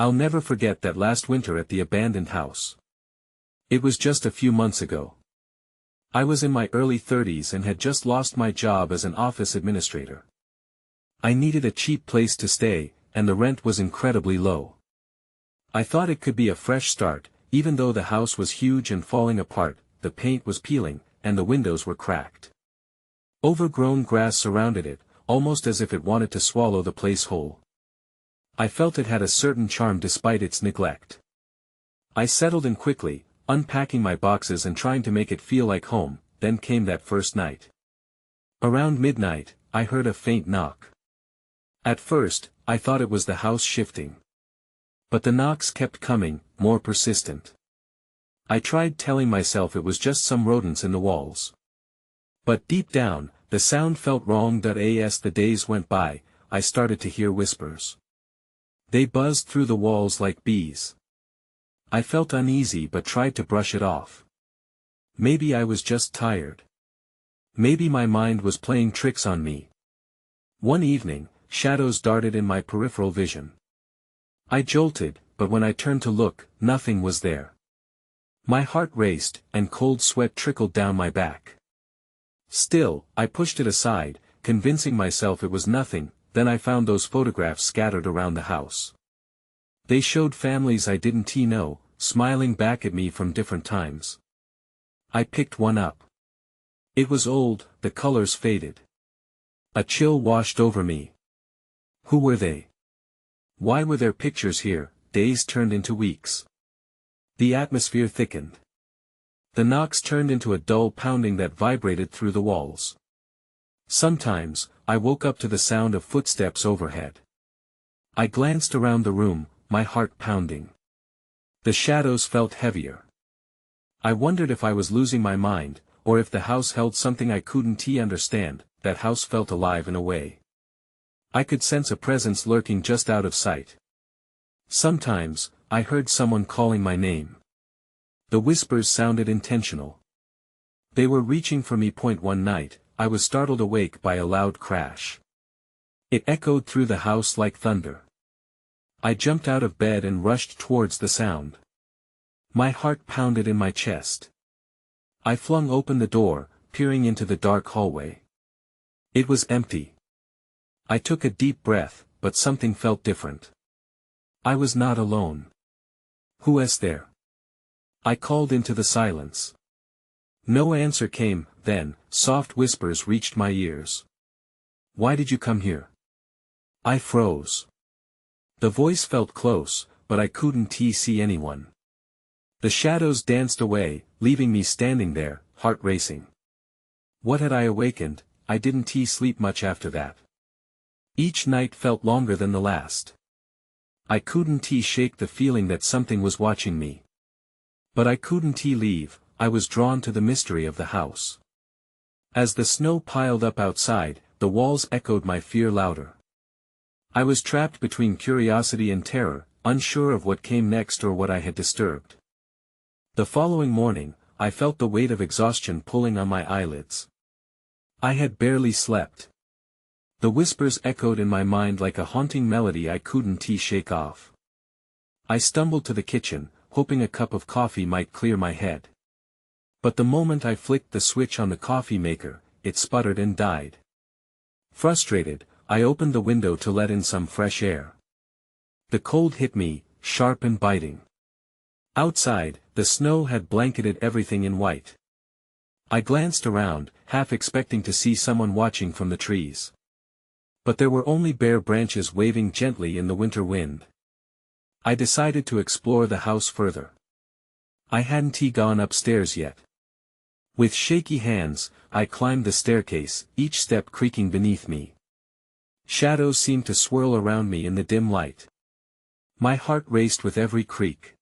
I'll never forget that last winter at the abandoned house. It was just a few months ago. I was in my early 30s and had just lost my job as an office administrator. I needed a cheap place to stay, and the rent was incredibly low. I thought it could be a fresh start, even though the house was huge and falling apart, the paint was peeling, and the windows were cracked. Overgrown grass surrounded it, almost as if it wanted to swallow the place whole. I felt it had a certain charm despite its neglect. I settled in quickly, unpacking my boxes and trying to make it feel like home. Then came that first night. Around midnight, I heard a faint knock. At first, I thought it was the house shifting. But the knocks kept coming, more persistent. I tried telling myself it was just some rodents in the walls. But deep down, the sound felt wrong. As the days went by, I started to hear whispers. They buzzed through the walls like bees. I felt uneasy but tried to brush it off. Maybe I was just tired. Maybe my mind was playing tricks on me. One evening, shadows darted in my peripheral vision. I jolted, but when I turned to look, nothing was there. My heart raced, and cold sweat trickled down my back. Still, I pushed it aside, convincing myself it was nothing. Then I found those photographs scattered around the house. They showed families I didn't know, smiling back at me from different times. I picked one up. It was old, the colors faded. A chill washed over me. Who were they? Why were there pictures here? Days turned into weeks. The atmosphere thickened. The knocks turned into a dull pounding that vibrated through the walls. Sometimes, I woke up to the sound of footsteps overhead. I glanced around the room, my heart pounding. The shadows felt heavier. I wondered if I was losing my mind, or if the house held something I couldn't understand. That house felt alive in a way. I could sense a presence lurking just out of sight. Sometimes, I heard someone calling my name. The whispers sounded intentional. They were reaching for me. One night, I was startled awake by a loud crash. It echoed through the house like thunder. I jumped out of bed and rushed towards the sound. My heart pounded in my chest. I flung open the door, peering into the dark hallway. It was empty. I took a deep breath, but something felt different. I was not alone. Who was there? I called into the silence. No answer came. Then, soft whispers reached my ears. Why did you come here? I froze. The voice felt close, but I couldn't see anyone. The shadows danced away, leaving me standing there, heart racing. What had I awakened? I didn't sleep much after that. Each night felt longer than the last. I couldn't shake the feeling that something was watching me. But I couldn't leave. I was drawn to the mystery of the house. As the snow piled up outside, the walls echoed my fear louder. I was trapped between curiosity and terror, unsure of what came next or what I had disturbed. The following morning, I felt the weight of exhaustion pulling on my eyelids. I had barely slept. The whispers echoed in my mind like a haunting melody I couldn't shake off. I stumbled to the kitchen, hoping a cup of coffee might clear my head. But the moment I flicked the switch on the coffee maker, it sputtered and died. Frustrated, I opened the window to let in some fresh air. The cold hit me, sharp and biting. Outside, the snow had blanketed everything in white. I glanced around, half expecting to see someone watching from the trees. But there were only bare branches waving gently in the winter wind. I decided to explore the house further. I hadn't gone upstairs yet. With shaky hands, I climbed the staircase, each step creaking beneath me. Shadows seemed to swirl around me in the dim light. My heart raced with every creak.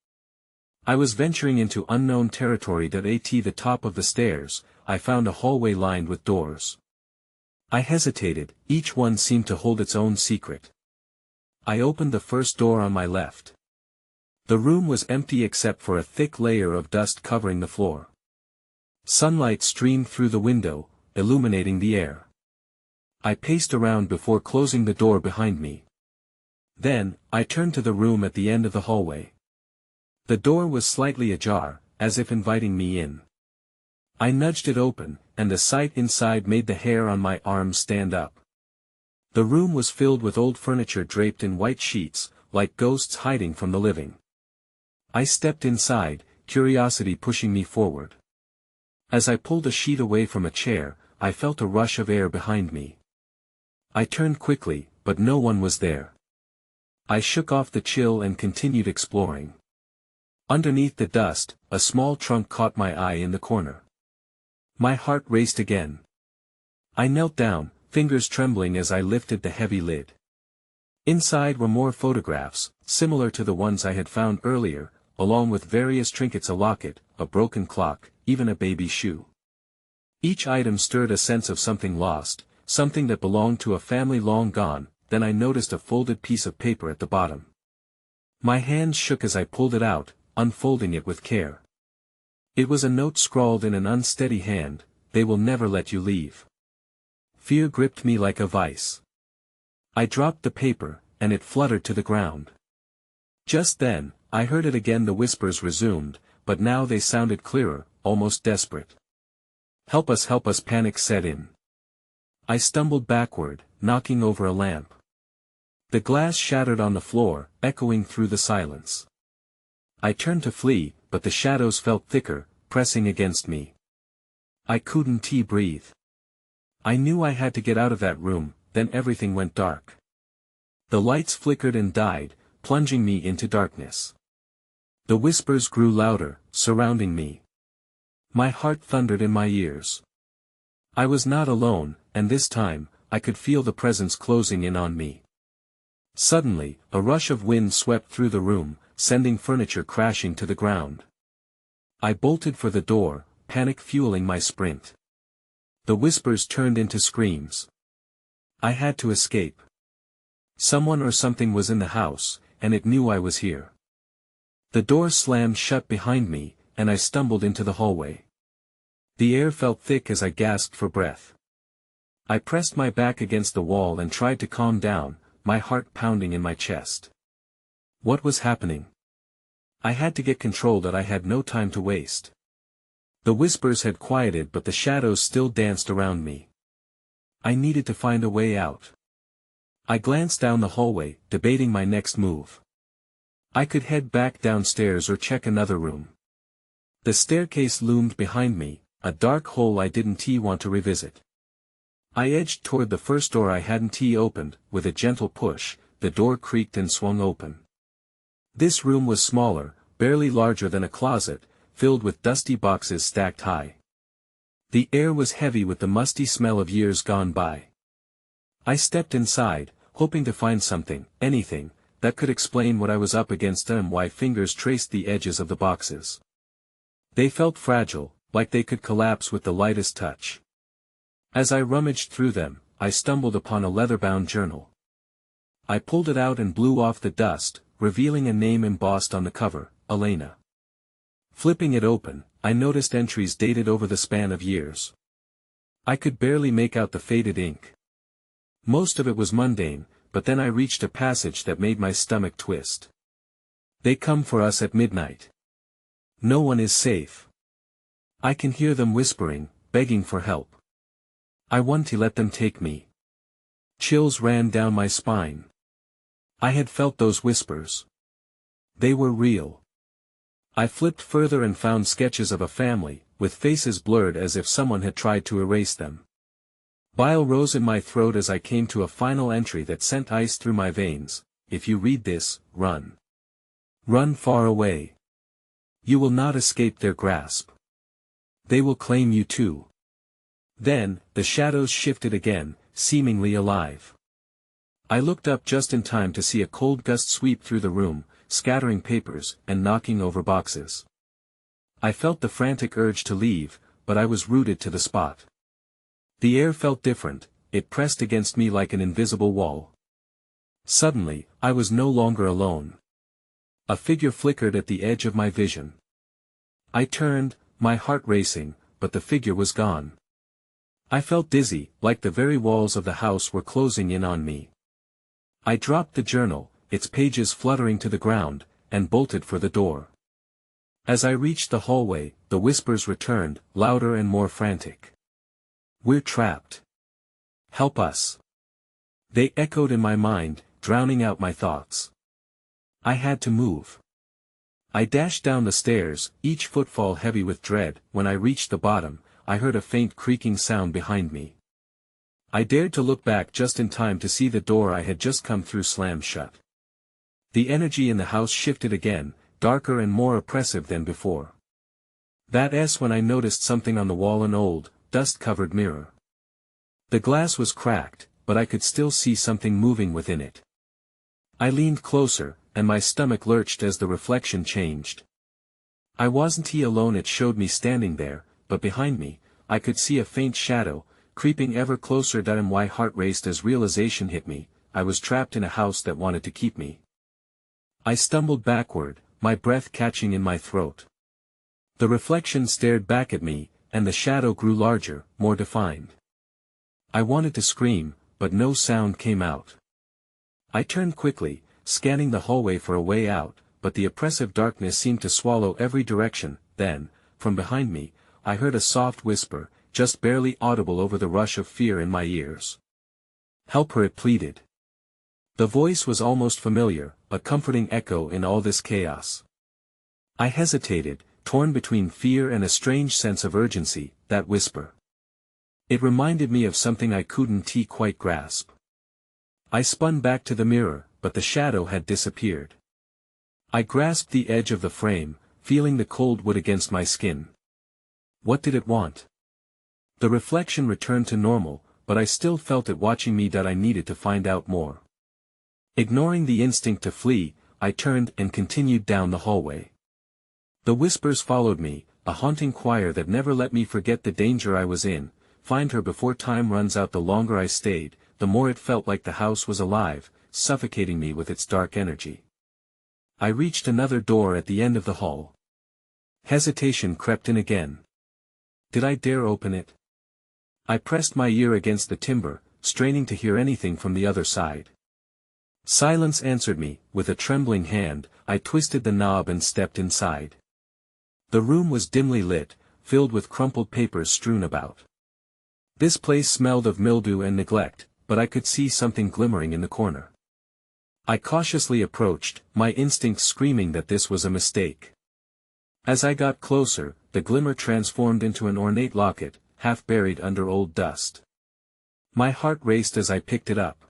I was venturing into unknown territory. At the top of the stairs, I found a hallway lined with doors. I hesitated, each one seemed to hold its own secret. I opened the first door on my left. The room was empty except for a thick layer of dust covering the floor. Sunlight streamed through the window, illuminating the air. I paced around before closing the door behind me. Then, I turned to the room at the end of the hallway. The door was slightly ajar, as if inviting me in. I nudged it open, and the sight inside made the hair on my arms stand up. The room was filled with old furniture draped in white sheets, like ghosts hiding from the living. I stepped inside, curiosity pushing me forward. As I pulled a sheet away from a chair, I felt a rush of air behind me. I turned quickly, but no one was there. I shook off the chill and continued exploring. Underneath the dust, a small trunk caught my eye in the corner. My heart raced again. I knelt down, fingers trembling as I lifted the heavy lid. Inside were more photographs, similar to the ones I had found earlier, along with various trinkets, a locket, a broken clock, even a baby shoe. Each item stirred a sense of something lost, something that belonged to a family long gone. Then I noticed a folded piece of paper at the bottom. My hands shook as I pulled it out, unfolding it with care. It was a note scrawled in an unsteady hand: "They will never let you leave." Fear gripped me like a vice. I dropped the paper, and it fluttered to the ground. Just then, I heard it again. The whispers resumed, but now they sounded clearer, almost desperate. Help us, panic set in. I stumbled backward, knocking over a lamp. The glass shattered on the floor, echoing through the silence. I turned to flee, but the shadows felt thicker, pressing against me. I couldn't breathe. I knew I had to get out of that room. Then everything went dark. The lights flickered and died, plunging me into darkness. The whispers grew louder, surrounding me. My heart thundered in my ears. I was not alone, and this time, I could feel the presence closing in on me. Suddenly, a rush of wind swept through the room, sending furniture crashing to the ground. I bolted for the door, panic fueling my sprint. The whispers turned into screams. I had to escape. Someone or something was in the house, and it knew I was here. The door slammed shut behind me, and I stumbled into the hallway. The air felt thick as I gasped for breath. I pressed my back against the wall and tried to calm down, my heart pounding in my chest. What was happening? I had to get control. That I had no time to waste. The whispers had quieted, but the shadows still danced around me. I needed to find a way out. I glanced down the hallway, debating my next move. I could head back downstairs or check another room. The staircase loomed behind me, a dark hole I didn't want to revisit. I edged toward the first door I hadn't opened. With a gentle push, the door creaked and swung open. This room was smaller, barely larger than a closet, filled with dusty boxes stacked high. The air was heavy with the musty smell of years gone by. I stepped inside, hoping to find something, anything, that could explain what I was up against. My fingers traced the edges of the boxes. They felt fragile, like they could collapse with the lightest touch. As I rummaged through them, I stumbled upon a leather-bound journal. I pulled it out and blew off the dust, revealing a name embossed on the cover: Elena. Flipping it open, I noticed entries dated over the span of years. I could barely make out the faded ink. Most of it was mundane, but then I reached a passage that made my stomach twist. They come for us at midnight. No one is safe. I can hear them whispering, begging for help. I want to let them take me. Chills ran down my spine. I had felt those whispers. They were real. I flipped further and found sketches of a family, with faces blurred as if someone had tried to erase them. Bile rose in my throat as I came to a final entry that sent ice through my veins: "If you read this, run. Run far away. You will not escape their grasp. They will claim you too." Then, the shadows shifted again, seemingly alive. I looked up just in time to see a cold gust sweep through the room, scattering papers, and knocking over boxes. I felt the frantic urge to leave, but I was rooted to the spot. The air felt different, it pressed against me like an invisible wall. Suddenly, I was no longer alone. A figure flickered at the edge of my vision. I turned, my heart racing, but the figure was gone. I felt dizzy, like the very walls of the house were closing in on me. I dropped the journal, its pages fluttering to the ground, and bolted for the door. As I reached the hallway, the whispers returned, louder and more frantic. "We're trapped. Help us." They echoed in my mind, drowning out my thoughts. I had to move. I dashed down the stairs, each footfall heavy with dread. When I reached the bottom, I heard a faint creaking sound behind me. I dared to look back just in time to see the door I had just come through slam shut. The energy in the house shifted again, darker and more oppressive than before. That's when I noticed something on the wall, an old, dust-covered mirror. The glass was cracked, but I could still see something moving within it. I leaned closer, and my stomach lurched as the reflection changed. I wasn't alone. It showed me standing there, but behind me, I could see a faint shadow, creeping ever closer. My heart raced as realization hit me. I was trapped in a house that wanted to keep me. I stumbled backward, my breath catching in my throat. The reflection stared back at me, and the shadow grew larger, more defined. I wanted to scream, but no sound came out. I turned quickly, scanning the hallway for a way out, but the oppressive darkness seemed to swallow every direction. Then, from behind me, I heard a soft whisper, just barely audible over the rush of fear in my ears. "Help her," it pleaded. The voice was almost familiar, a comforting echo in all this chaos. I hesitated, torn between fear and a strange sense of urgency. That whisper. It reminded me of something I couldn't quite grasp. I spun back to the mirror, but the shadow had disappeared. I grasped the edge of the frame, feeling the cold wood against my skin. What did it want? The reflection returned to normal, but I still felt it watching me. I needed to find out more. Ignoring the instinct to flee, I turned and continued down the hallway. The whispers followed me, a haunting choir that never let me forget the danger I was in. Find her before time runs out. The longer I stayed, the more it felt like the house was alive, suffocating me with its dark energy. I reached another door at the end of the hall. Hesitation crept in again. Did I dare open it? I pressed my ear against the timber, straining to hear anything from the other side. Silence answered me. With a trembling hand, I twisted the knob and stepped inside. The room was dimly lit, filled with crumpled papers strewn about. This place smelled of mildew and neglect, but I could see something glimmering in the corner. I cautiously approached, my instincts screaming that this was a mistake. As I got closer, the glimmer transformed into an ornate locket, half buried under old dust. My heart raced as I picked it up.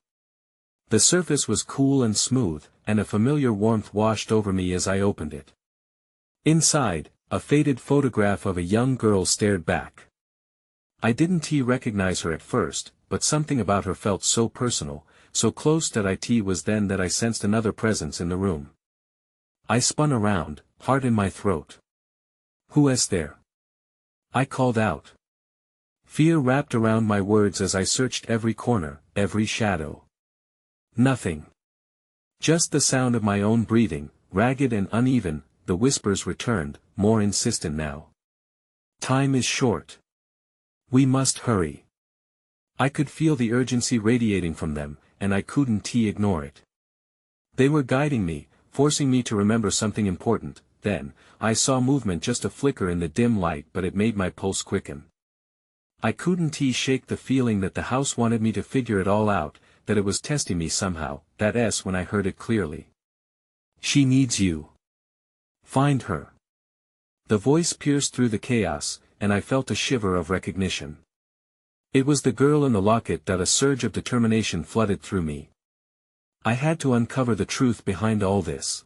The surface was cool and smooth, and a familiar warmth washed over me as I opened it. Inside, a faded photograph of a young girl stared back. I didn't recognize her at first, but something about her felt so personal, so close that it was then that I sensed another presence in the room. I spun around, heart in my throat. "Who is there?" I called out. Fear wrapped around my words as I searched every corner, every shadow. Nothing. Just the sound of my own breathing, ragged and uneven. The whispers returned, more insistent now. "Time is short. We must hurry." I could feel the urgency radiating from them, and I couldn't ignore it. They were guiding me, forcing me to remember something important. Then, I saw movement, just a flicker in the dim light, but it made my pulse quicken. I couldn't shake the feeling that the house wanted me to figure it all out, that it was testing me somehow. That's when I heard it clearly. "She needs you. Find her." The voice pierced through the chaos, and I felt a shiver of recognition. It was the girl in the locket. A surge of determination flooded through me. I had to uncover the truth behind all this.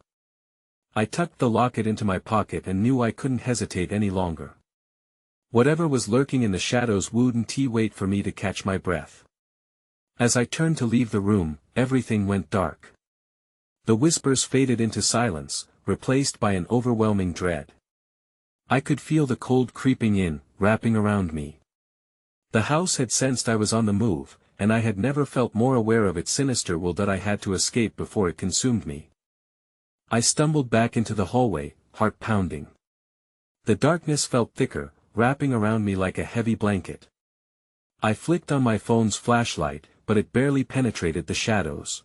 I tucked the locket into my pocket and knew I couldn't hesitate any longer. Whatever was lurking in the shadows wouldn't wait for me to catch my breath. As I turned to leave the room, everything went dark. The whispers faded into silence, replaced by an overwhelming dread. I could feel the cold creeping in, wrapping around me. The house had sensed I was on the move, and I had never felt more aware of its sinister will. I had to escape before it consumed me. I stumbled back into the hallway, heart pounding. The darkness felt thicker, wrapping around me like a heavy blanket. I flicked on my phone's flashlight, but it barely penetrated the shadows.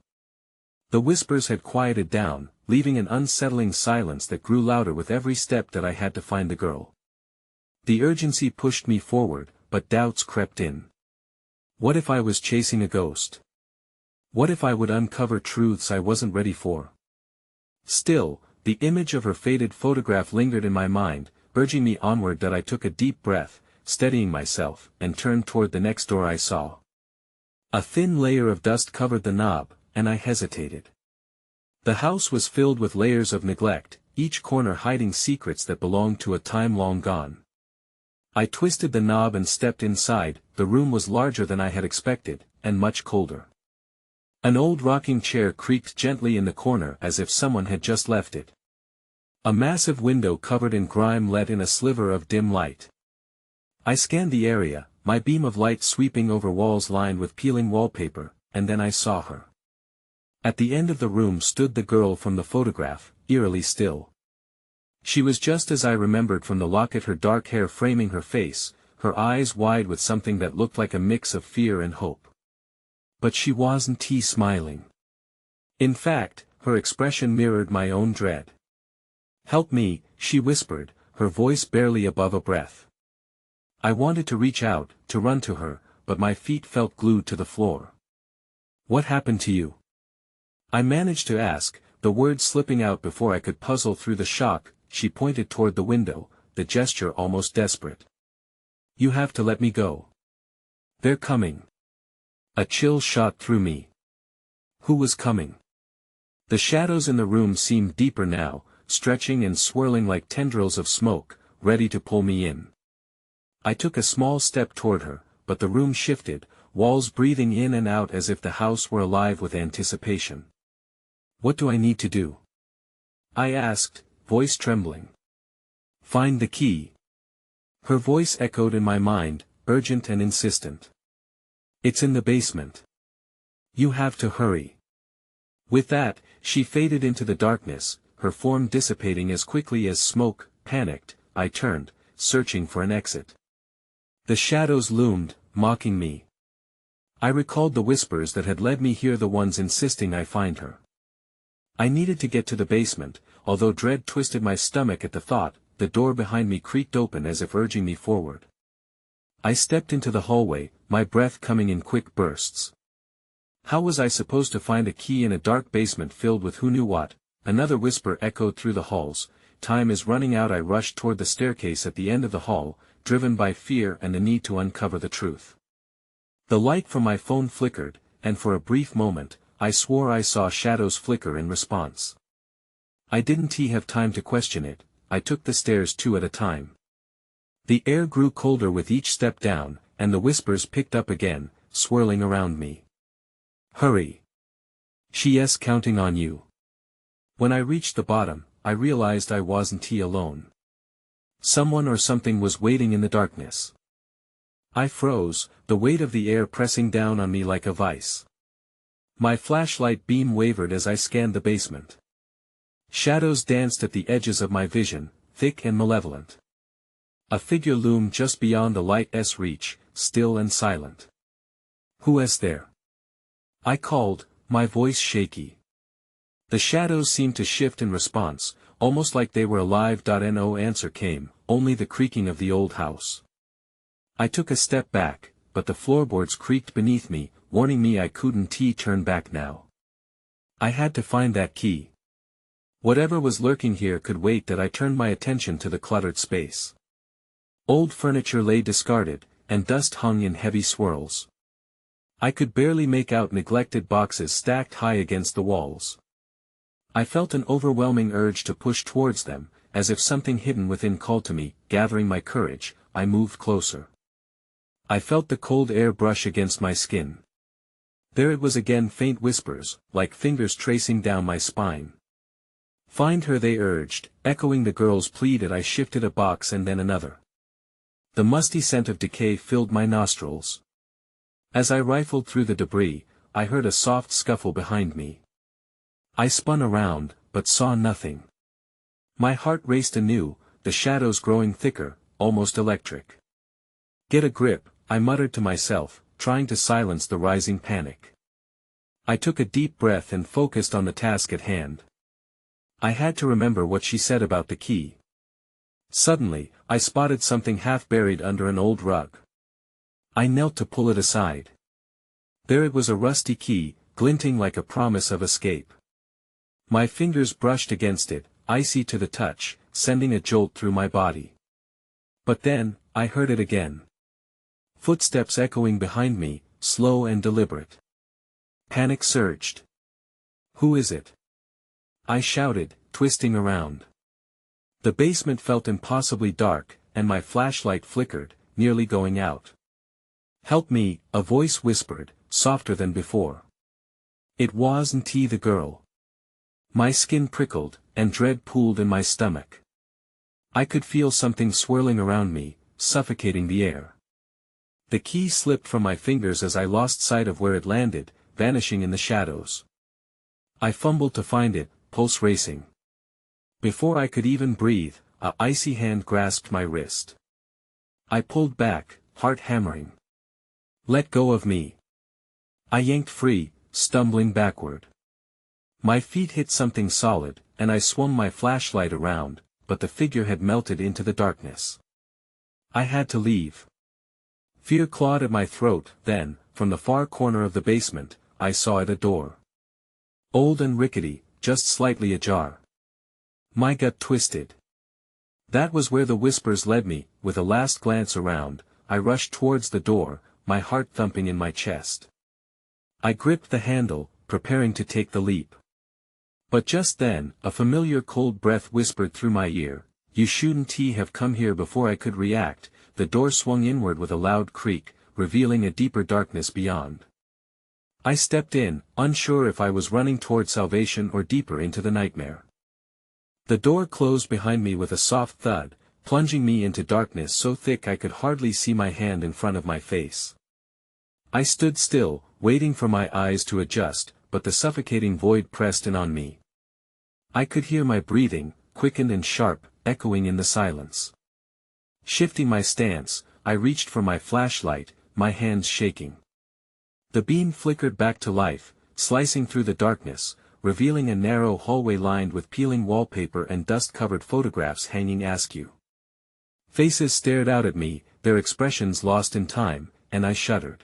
The whispers had quieted down, leaving an unsettling silence that grew louder with every step that I had to find the girl. The urgency pushed me forward, but doubts crept in. What if I was chasing a ghost? What if I would uncover truths I wasn't ready for? Still, the image of her faded photograph lingered in my mind, urging me onward. That I took a deep breath, steadying myself, and turned toward the next door I saw. A thin layer of dust covered the knob, and I hesitated. The house was filled with layers of neglect, each corner hiding secrets that belonged to a time long gone. I twisted the knob and stepped inside. The room was larger than I had expected, and much colder. An old rocking chair creaked gently in the corner as if someone had just left it. A massive window covered in grime let in a sliver of dim light. I scanned the area, my beam of light sweeping over walls lined with peeling wallpaper, and then I saw her. At the end of the room stood the girl from the photograph, eerily still. She was just as I remembered from the locket, her dark hair framing her face, her eyes wide with something that looked like a mix of fear and hope. But she wasn't smiling. In fact, her expression mirrored my own dread. "Help me," she whispered, her voice barely above a breath. I wanted to reach out, to run to her, but my feet felt glued to the floor. "What happened to you?" I managed to ask, the words slipping out before I could puzzle through the shock. She pointed toward the window, the gesture almost desperate. "You have to let me go. They're coming." A chill shot through me. Who was coming? The shadows in the room seemed deeper now, stretching and swirling like tendrils of smoke, ready to pull me in. I took a small step toward her, but the room shifted, walls breathing in and out as if the house were alive with anticipation. "What do I need to do?" I asked, voice trembling. "Find the key." Her voice echoed in my mind, urgent and insistent. "It's in the basement. You have to hurry." With that, she faded into the darkness, her form dissipating as quickly as smoke. Panicked, I turned, searching for an exit. The shadows loomed, mocking me. I recalled the whispers that had led me here, the ones insisting I find her. I needed to get to the basement, although dread twisted my stomach at the thought. The door behind me creaked open as if urging me forward. I stepped into the hallway, my breath coming in quick bursts. How was I supposed to find a key in a dark basement filled with who knew what? Another whisper echoed through the halls. "Time is running out." I rushed toward the staircase at the end of the hall, driven by fear and the need to uncover the truth. The light from my phone flickered, and for a brief moment, I swore I saw shadows flicker in response. I didn't have time to question it. I took the stairs 2 at a time. The air grew colder with each step down, and the whispers picked up again, swirling around me. "Hurry. She's counting on you." When I reached the bottom, I realized I wasn't alone. Someone or something was waiting in the darkness. I froze, the weight of the air pressing down on me like a vice. My flashlight beam wavered as I scanned the basement. Shadows danced at the edges of my vision, thick and malevolent. A figure loomed just beyond the light's reach, still and silent. "Who is there?" I called, my voice shaky. The shadows seemed to shift in response, almost like they were alive. No answer came, only the creaking of the old house. I took a step back, but the floorboards creaked beneath me, warning me I couldn't turn back now. I had to find that key. Whatever was lurking here could wait. That I turned my attention to the cluttered space. Old furniture lay discarded, and dust hung in heavy swirls. I could barely make out neglected boxes stacked high against the walls. I felt an overwhelming urge to push towards them, as if something hidden within called to me. Gathering my courage, I moved closer. I felt the cold air brush against my skin. There it was again, faint whispers, like fingers tracing down my spine. "Find her," they urged, echoing the girl's plea. That I shifted a box and then another. The musty scent of decay filled my nostrils. As I rifled through the debris, I heard a soft scuffle behind me. I spun around, but saw nothing. My heart raced anew, the shadows growing thicker, almost electric. "Get a grip," I muttered to myself, trying to silence the rising panic. I took a deep breath and focused on the task at hand. I had to remember what she said about the key. Suddenly, I spotted something half buried under an old rug. I knelt to pull it aside. There it was, a rusty key, glinting like a promise of escape. My fingers brushed against it, icy to the touch, sending a jolt through my body. But then, I heard it again. Footsteps echoing behind me, slow and deliberate. Panic surged. "Who is it?" I shouted, twisting around. The basement felt impossibly dark, and my flashlight flickered, nearly going out. "Help me," a voice whispered, softer than before. It wasn't the girl. My skin prickled, and dread pooled in my stomach. I could feel something swirling around me, suffocating the air. The key slipped from my fingers as I lost sight of where it landed, vanishing in the shadows. I fumbled to find it, pulse racing. Before I could even breathe, an icy hand grasped my wrist. I pulled back, heart hammering. "Let go of me." I yanked free, stumbling backward. My feet hit something solid, and I swung my flashlight around, but the figure had melted into the darkness. I had to leave. Fear clawed at my throat. Then, from the far corner of the basement, I saw it, a door. Old and rickety, just slightly ajar. My gut twisted. That was where the whispers led me. With a last glance around, I rushed towards the door, my heart thumping in my chest. I gripped the handle, preparing to take the leap. But just then, a familiar cold breath whispered through my ear, "You shouldn't have come here." Before I could react, the door swung inward with a loud creak, revealing a deeper darkness beyond. I stepped in, unsure if I was running toward salvation or deeper into the nightmare. The door closed behind me with a soft thud, plunging me into darkness so thick I could hardly see my hand in front of my face. I stood still, waiting for my eyes to adjust, but the suffocating void pressed in on me. I could hear my breathing, quickened and sharp, echoing in the silence. Shifting my stance, I reached for my flashlight, my hands shaking. The beam flickered back to life, slicing through the darkness, revealing a narrow hallway lined with peeling wallpaper and dust-covered photographs hanging askew. Faces stared out at me, their expressions lost in time, and I shuddered.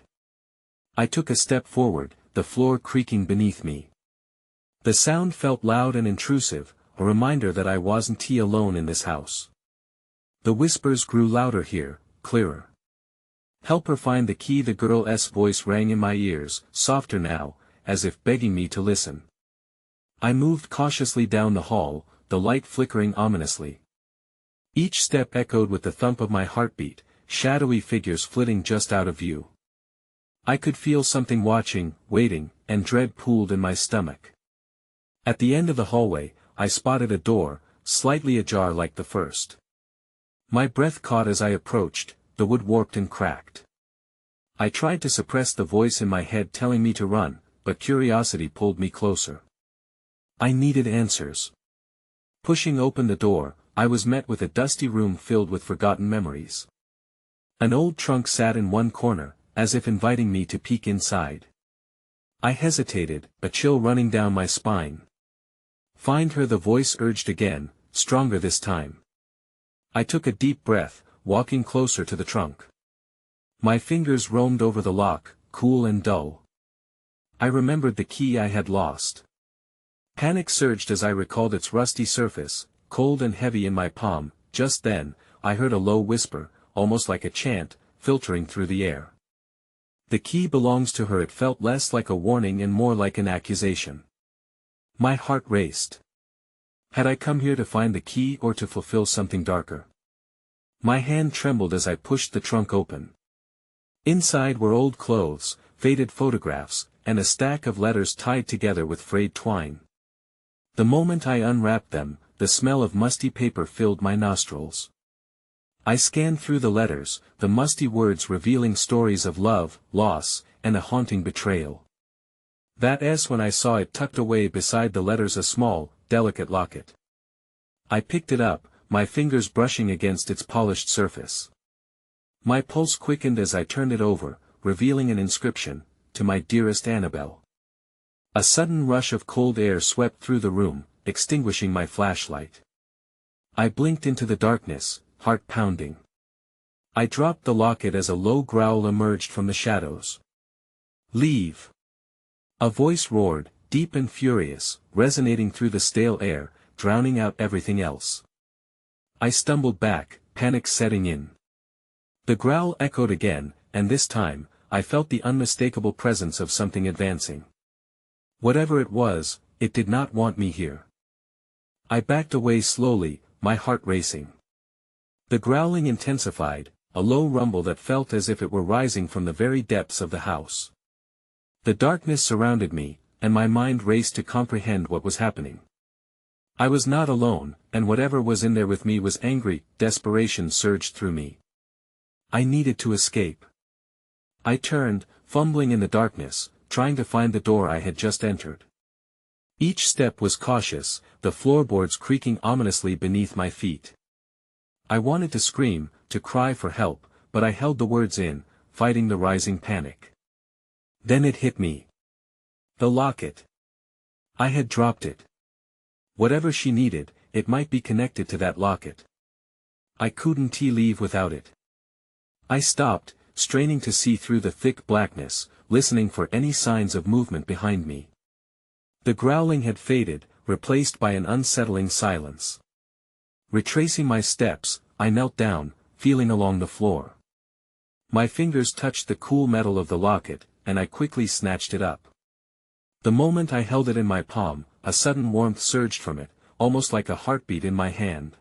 I took a step forward, the floor creaking beneath me. The sound felt loud and intrusive, a reminder that I wasn't alone in this house. The whispers grew louder here, clearer. "Help her find the key." The girl's voice rang in my ears, softer now, as if begging me to listen. I moved cautiously down the hall, the light flickering ominously. Each step echoed with the thump of my heartbeat, shadowy figures flitting just out of view. I could feel something watching, waiting, and dread pooled in my stomach. At the end of the hallway, I spotted a door, slightly ajar like the first. My breath caught as I approached, the wood warped and cracked. I tried to suppress the voice in my head telling me to run, but curiosity pulled me closer. I needed answers. Pushing open the door, I was met with a dusty room filled with forgotten memories. An old trunk sat in one corner, as if inviting me to peek inside. I hesitated, a chill running down my spine. "Find her," the voice urged again, stronger this time. I took a deep breath, walking closer to the trunk. My fingers roamed over the lock, cool and dull. I remembered the key I had lost. Panic surged as I recalled its rusty surface, cold and heavy in my palm. Just then, I heard a low whisper, almost like a chant, filtering through the air. "The key belongs to her." It felt less like a warning and more like an accusation. My heart raced. Had I come here to find the key or to fulfill something darker? My hand trembled as I pushed the trunk open. Inside were old clothes, faded photographs, and a stack of letters tied together with frayed twine. The moment I unwrapped them, the smell of musty paper filled my nostrils. I scanned through the letters, the musty words revealing stories of love, loss, and a haunting betrayal. That's when I saw it tucked away beside the letters, a small, delicate locket. I picked it up, my fingers brushing against its polished surface. My pulse quickened as I turned it over, revealing an inscription, "To my dearest Annabelle." A sudden rush of cold air swept through the room, extinguishing my flashlight. I blinked into the darkness, heart pounding. I dropped the locket as a low growl emerged from the shadows. "Leave!" A voice roared, deep and furious, resonating through the stale air, drowning out everything else. I stumbled back, panic setting in. The growl echoed again, and this time, I felt the unmistakable presence of something advancing. Whatever it was, it did not want me here. I backed away slowly, my heart racing. The growling intensified, a low rumble that felt as if it were rising from the very depths of the house. The darkness surrounded me, and my mind raced to comprehend what was happening. I was not alone, and whatever was in there with me was angry. Desperation surged through me. I needed to escape. I turned, fumbling in the darkness, trying to find the door I had just entered. Each step was cautious, the floorboards creaking ominously beneath my feet. I wanted to scream, to cry for help, but I held the words in, fighting the rising panic. Then it hit me. The locket. I had dropped it. Whatever she needed, it might be connected to that locket. I couldn't leave without it. I stopped, straining to see through the thick blackness, listening for any signs of movement behind me. The growling had faded, replaced by an unsettling silence. Retracing my steps, I knelt down, feeling along the floor. My fingers touched the cool metal of the locket, and I quickly snatched it up. The moment I held it in my palm, a sudden warmth surged from it, almost like a heartbeat in my hand.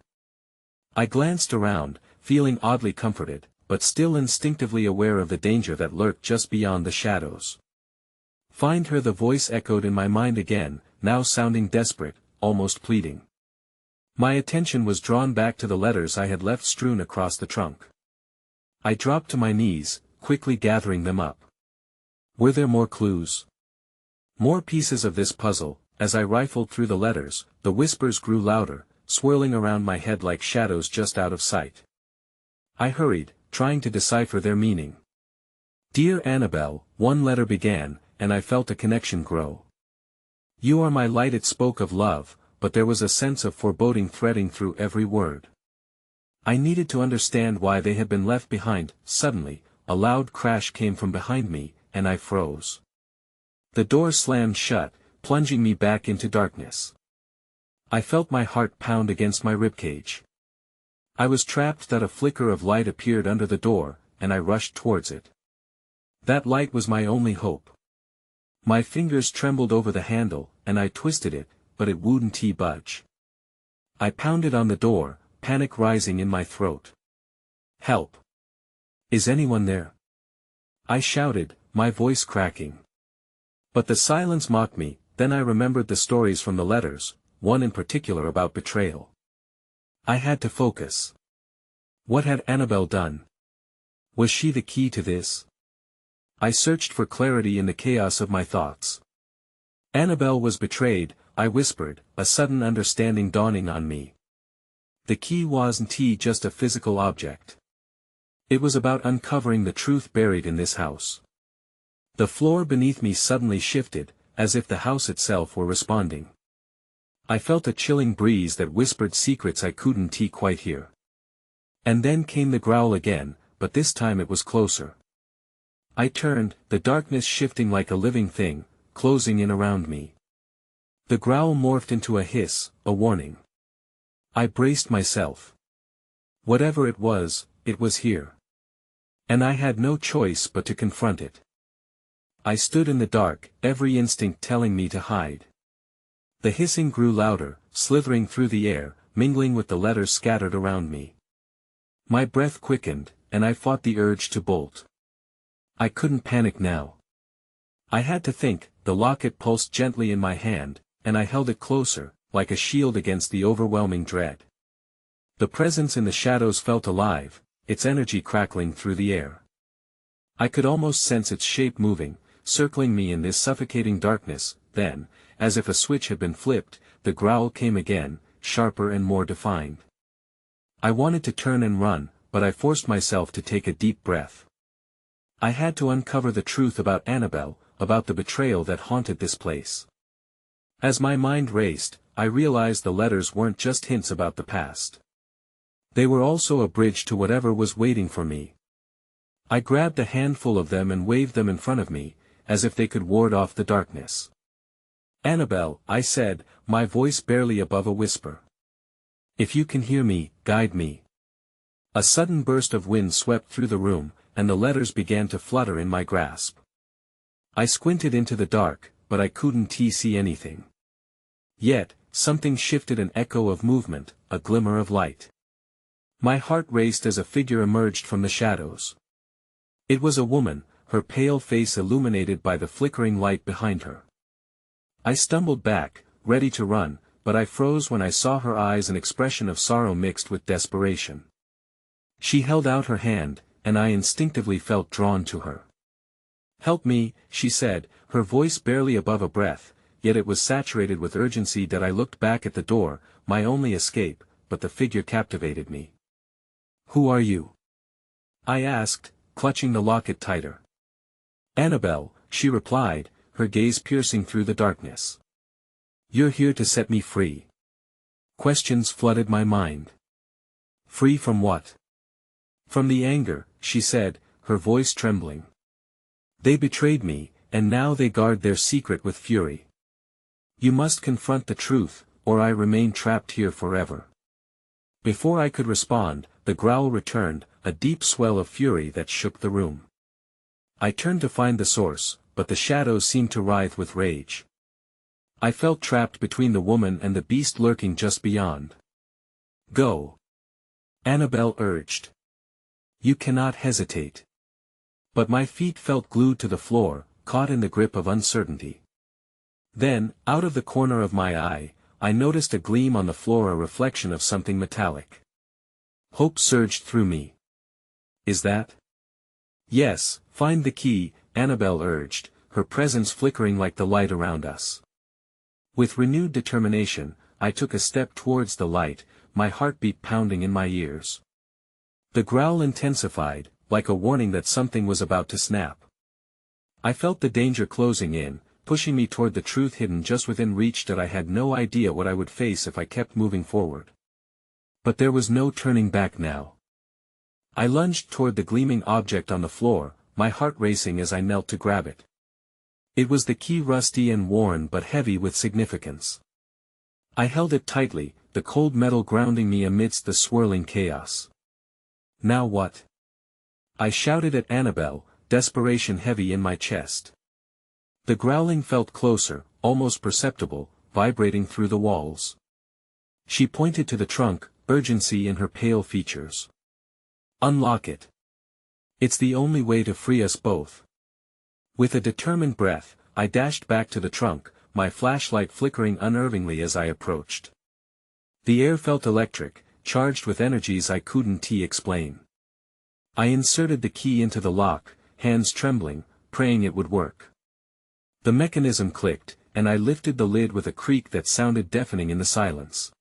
I glanced around, feeling oddly comforted, but still instinctively aware of the danger that lurked just beyond the shadows. "Find her," the voice echoed in my mind again, now sounding desperate, almost pleading. My attention was drawn back to the letters I had left strewn across the trunk. I dropped to my knees, quickly gathering them up. Were there more clues? More pieces of this puzzle? As I rifled through the letters, the whispers grew louder, swirling around my head like shadows just out of sight. I hurried, trying to decipher their meaning. "Dear Annabelle," one letter began, and I felt a connection grow. "You are my light." It spoke of love, but there was a sense of foreboding threading through every word. I needed to understand why they had been left behind. Suddenly, a loud crash came from behind me, and I froze. The door slammed shut, plunging me back into darkness. I felt my heart pound against my ribcage. I was trapped. That a flicker of light appeared under the door, and I rushed towards it. That light was my only hope. My fingers trembled over the handle, and I twisted it, but it wouldn't budge. I pounded on the door, panic rising in my throat. "Help! Is anyone there?" I shouted, my voice cracking. But the silence mocked me. Then I remembered the stories from the letters, one in particular about betrayal. I had to focus. What had Annabelle done? Was she the key to this? I searched for clarity in the chaos of my thoughts. Annabelle was betrayed, I whispered, a sudden understanding dawning on me. The key wasn't just a physical object. It was about uncovering the truth buried in this house. The floor beneath me suddenly shifted, as if the house itself were responding. I felt a chilling breeze that whispered secrets I couldn't quite hear. And then came the growl again, but this time it was closer. I turned, the darkness shifting like a living thing, closing in around me. The growl morphed into a hiss, a warning. I braced myself. Whatever it was here. And I had no choice but to confront it. I stood in the dark, every instinct telling me to hide. The hissing grew louder, slithering through the air, mingling with the letters scattered around me. My breath quickened, and I fought the urge to bolt. I couldn't panic now. I had to think. The locket pulsed gently in my hand, and I held it closer, like a shield against the overwhelming dread. The presence in the shadows felt alive, its energy crackling through the air. I could almost sense its shape moving, circling me in this suffocating darkness. Then, as if a switch had been flipped, the growl came again, sharper and more defined. I wanted to turn and run, but I forced myself to take a deep breath. I had to uncover the truth about Annabelle, about the betrayal that haunted this place. As my mind raced, I realized the letters weren't just hints about the past. They were also a bridge to whatever was waiting for me. I grabbed a handful of them and waved them in front of me, as if they could ward off the darkness. "Annabelle," I said, my voice barely above a whisper. "If you can hear me, guide me." A sudden burst of wind swept through the room, and the letters began to flutter in my grasp. I squinted into the dark, but I couldn't see anything. Yet, something shifted, an echo of movement, a glimmer of light. My heart raced as a figure emerged from the shadows. It was a woman, her pale face illuminated by the flickering light behind her. I stumbled back, ready to run, but I froze when I saw her eyes, an expression of sorrow mixed with desperation. She held out her hand, and I instinctively felt drawn to her. "Help me," she said, her voice barely above a breath, yet it was saturated with urgency that I looked back at the door, my only escape, but the figure captivated me. "Who are you?" I asked, clutching the locket tighter. "Annabelle," she replied, her gaze piercing through the darkness. "You're here to set me free." Questions flooded my mind. "Free from what?" "From the anger," she said, her voice trembling. "They betrayed me, and now they guard their secret with fury. You must confront the truth, or I remain trapped here forever." Before I could respond, the growl returned, a deep swell of fury that shook the room. I turned to find the source, but the shadows seemed to writhe with rage. I felt trapped between the woman and the beast lurking just beyond. "Go," Annabelle urged. "You cannot hesitate." But my feet felt glued to the floor, caught in the grip of uncertainty. Then, out of the corner of my eye, I noticed a gleam on the floor, a reflection of something metallic. Hope surged through me. "Is that?" "Yes, find the key," Annabelle urged, her presence flickering like the light around us. With renewed determination, I took a step towards the light, my heartbeat pounding in my ears. The growl intensified, like a warning that something was about to snap. I felt the danger closing in, pushing me toward the truth hidden just within reach, that I had no idea what I would face if I kept moving forward. But there was no turning back now. I lunged toward the gleaming object on the floor, my heart racing as I knelt to grab it. It was the key, rusty and worn but heavy with significance. I held it tightly, the cold metal grounding me amidst the swirling chaos. "Now what?" I shouted at Annabelle, desperation heavy in my chest. The growling felt closer, almost perceptible, vibrating through the walls. She pointed to the trunk, urgency in her pale features. "Unlock it. It's the only way to free us both." With a determined breath, I dashed back to the trunk, my flashlight flickering unnervingly as I approached. The air felt electric, charged with energies I couldn't explain. I inserted the key into the lock, hands trembling, praying it would work. The mechanism clicked, and I lifted the lid with a creak that sounded deafening in the silence.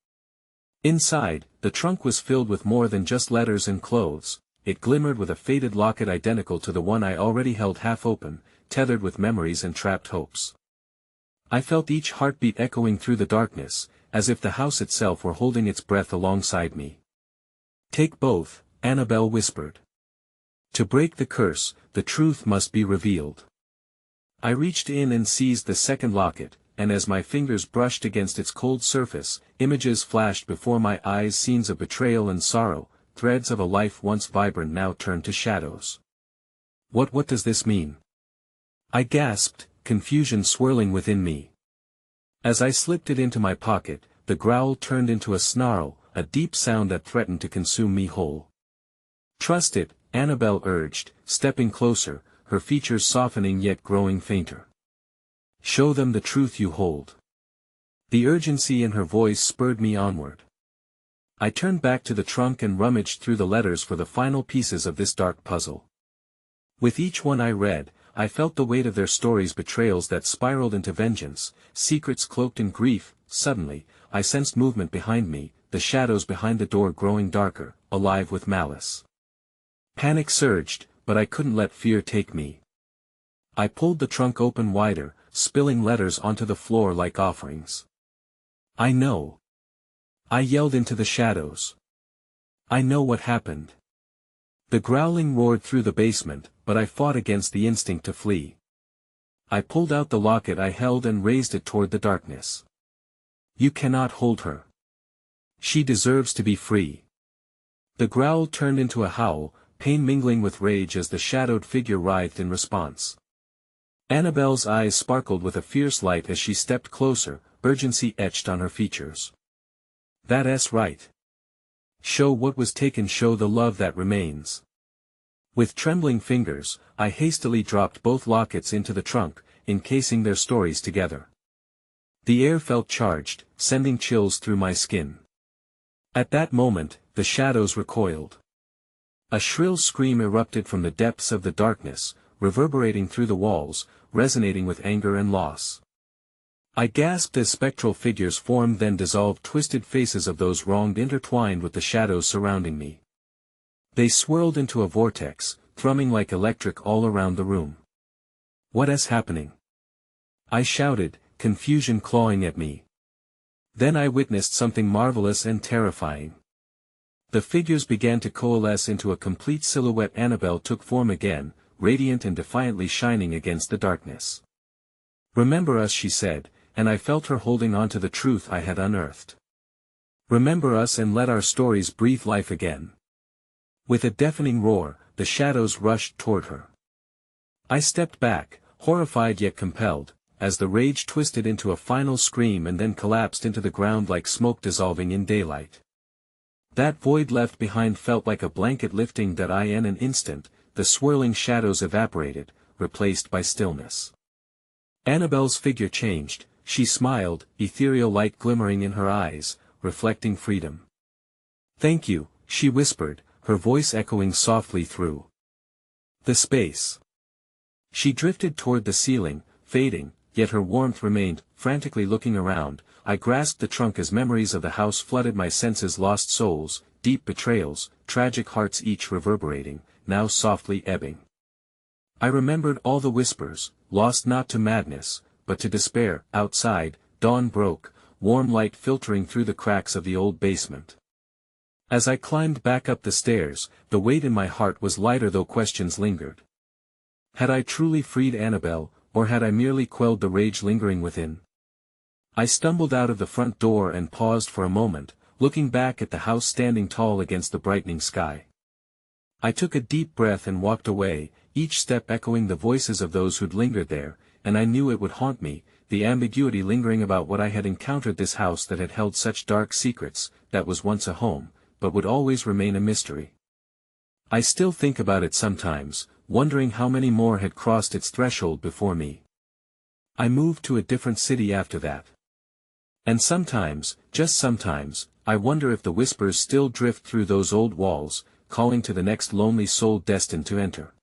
Inside, the trunk was filled with more than just letters and clothes. It glimmered with a faded locket identical to the one I already held half open, tethered with memories and trapped hopes. I felt each heartbeat echoing through the darkness, as if the house itself were holding its breath alongside me. "Take both," Annabelle whispered. "To break the curse, the truth must be revealed." I reached in and seized the second locket, and as my fingers brushed against its cold surface, images flashed before my eyes, scenes of betrayal and sorrow, threads of a life once vibrant now turned to shadows. What does this mean?" I gasped, confusion swirling within me. As I slipped it into my pocket, the growl turned into a snarl, a deep sound that threatened to consume me whole. "Trust it," Annabelle urged, stepping closer, her features softening yet growing fainter. "Show them the truth you hold." The urgency in her voice spurred me onward. I turned back to the trunk and rummaged through the letters for the final pieces of this dark puzzle. With each one I read, I felt the weight of their stories, betrayals that spiraled into vengeance, secrets cloaked in grief. Suddenly, I sensed movement behind me, the shadows behind the door growing darker, alive with malice. Panic surged, but I couldn't let fear take me. I pulled the trunk open wider, spilling letters onto the floor like offerings. I know. I yelled into the shadows. I know what happened. The growling roared through the basement, but I fought against the instinct to flee. I pulled out the locket I held and raised it toward the darkness. You cannot hold her. She deserves to be free. The growl turned into a howl, pain mingling with rage as the shadowed figure writhed in response. Annabelle's eyes sparkled with a fierce light as she stepped closer, urgency etched on her features. That's right. Show what was taken, show the love that remains. With trembling fingers, I hastily dropped both lockets into the trunk, encasing their stories together. The air felt charged, sending chills through my skin. At that moment, the shadows recoiled. A shrill scream erupted from the depths of the darkness, reverberating through the walls, resonating with anger and loss. I gasped as spectral figures formed, then dissolved, twisted faces of those wronged intertwined with the shadows surrounding me. They swirled into a vortex, thrumming like electric all around the room. What is happening? I shouted, confusion clawing at me. Then I witnessed something marvelous and terrifying. The figures began to coalesce into a complete silhouette. Annabelle took form again, radiant and defiantly shining against the darkness. Remember us, she said, and I felt her holding on to the truth I had unearthed. Remember us and let our stories breathe life again. With a deafening roar, the shadows rushed toward her. I stepped back, horrified yet compelled, as the rage twisted into a final scream and then collapsed into the ground like smoke dissolving in daylight. That void left behind felt like a blanket lifting that in an instant, the swirling shadows evaporated, replaced by stillness. Annabelle's figure changed, she smiled, ethereal light glimmering in her eyes, reflecting freedom. Thank you, she whispered, her voice echoing softly through the space. She drifted toward the ceiling, fading, yet her warmth remained. Frantically looking around, I grasped the trunk as memories of the house flooded my senses. Lost souls, deep betrayals, tragic hearts, each reverberating, now softly ebbing. I remembered all the whispers, lost not to madness, but to despair. Outside, dawn broke, warm light filtering through the cracks of the old basement. As I climbed back up the stairs, the weight in my heart was lighter, though questions lingered. Had I truly freed Annabelle, or had I merely quelled the rage lingering within? I stumbled out of the front door and paused for a moment, looking back at the house standing tall against the brightening sky. I took a deep breath and walked away, each step echoing the voices of those who'd lingered there, and I knew it would haunt me, the ambiguity lingering about what I had encountered. This house that had held such dark secrets, that was once a home, but would always remain a mystery. I still think about it sometimes, wondering how many more had crossed its threshold before me. I moved to a different city after that. And sometimes, just sometimes, I wonder if the whispers still drift through those old walls, calling to the next lonely soul destined to enter.